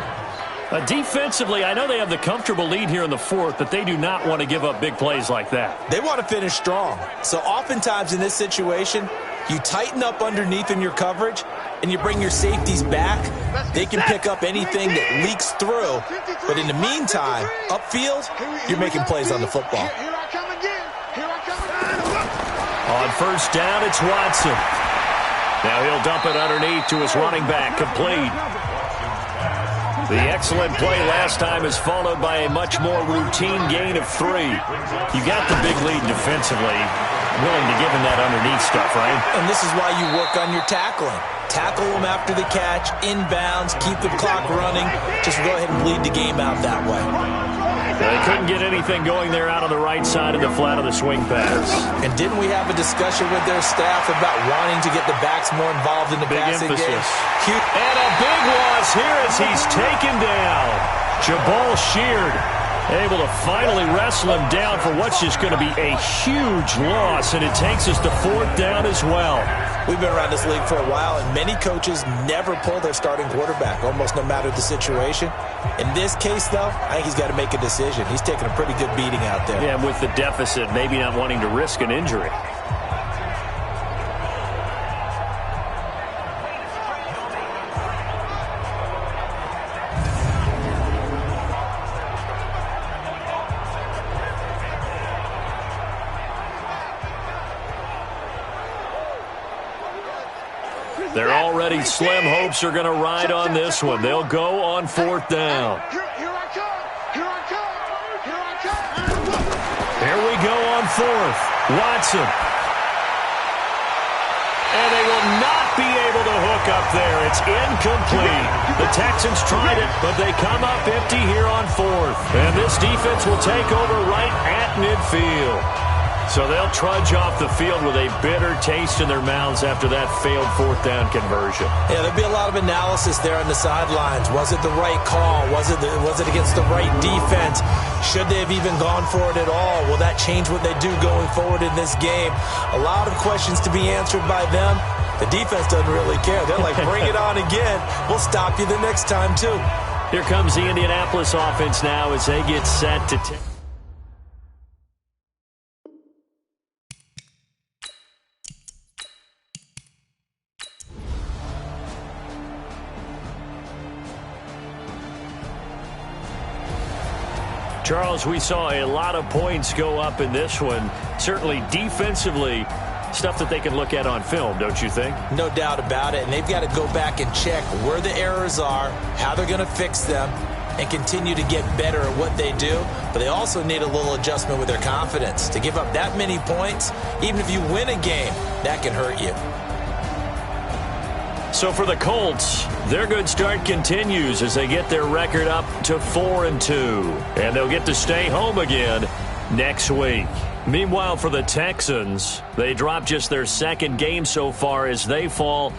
[SPEAKER 2] Defensively, I know they have the comfortable lead here in the fourth, but they do not want to give up big plays like that.
[SPEAKER 3] They want to finish strong. So oftentimes in this situation, you tighten up underneath in your coverage, and you bring your safeties back. They can pick up anything that leaks through. But in the meantime, upfield, you're making plays on the football.
[SPEAKER 2] On first down, it's Watson. Now he'll dump it underneath to his running back, complete. The excellent play last time is followed by a much more routine gain of 3. You got the big lead defensively, willing to give him that underneath stuff, right?
[SPEAKER 3] And this is why you work on your tackling. Tackle them after the catch, inbounds, keep the clock running. Just go ahead and bleed the game out that way.
[SPEAKER 2] They couldn't get anything going there out on the right side of the flat of the swing pass.
[SPEAKER 3] And didn't we have a discussion with their staff about wanting to get the backs more involved in the passing game?
[SPEAKER 2] And a big loss here as he's taken down. Jabal Sheard able to finally wrestle him down for what's just going to be a huge loss, and it takes us to fourth down as well.
[SPEAKER 3] We've been around this league for a while, and many coaches never pull their starting quarterback, almost no matter the situation. In this case, though, I think he's got to make a decision. He's taking a pretty good beating out there.
[SPEAKER 2] Yeah, with the deficit, maybe not wanting to risk an injury. They're already slim hopes are going to ride on this one. They'll go on fourth down. Here we go on fourth. Watson. And they will not be able to hook up there. It's incomplete. The Texans tried it, but they come up empty here on fourth. And this defense will take over right at midfield. So they'll trudge off the field with a bitter taste in their mouths after that failed fourth down conversion.
[SPEAKER 3] Yeah, there'll be a lot of analysis there on the sidelines. Was it the right call? Was it against the right defense? Should they have even gone for it at all? Will that change what they do going forward in this game? A lot of questions to be answered by them. The defense doesn't really care. They're like, bring it on again. We'll stop you the next time, too.
[SPEAKER 2] Here comes the Indianapolis offense now as they get set to take. Charles, we saw a lot of points go up in this one. Certainly defensively, stuff that they can look at on film, don't you think?
[SPEAKER 3] No doubt about it. And they've got to go back and check where the errors are, how they're going to fix them, and continue to get better at what they do. But they also need a little adjustment with their confidence. To give up that many points, even if you win a game, that can hurt you.
[SPEAKER 2] So for the Colts, their good start continues as they get their record up to 4-2. And they'll get to stay home again next week. Meanwhile, for the Texans, they dropped just their second game so far as they fall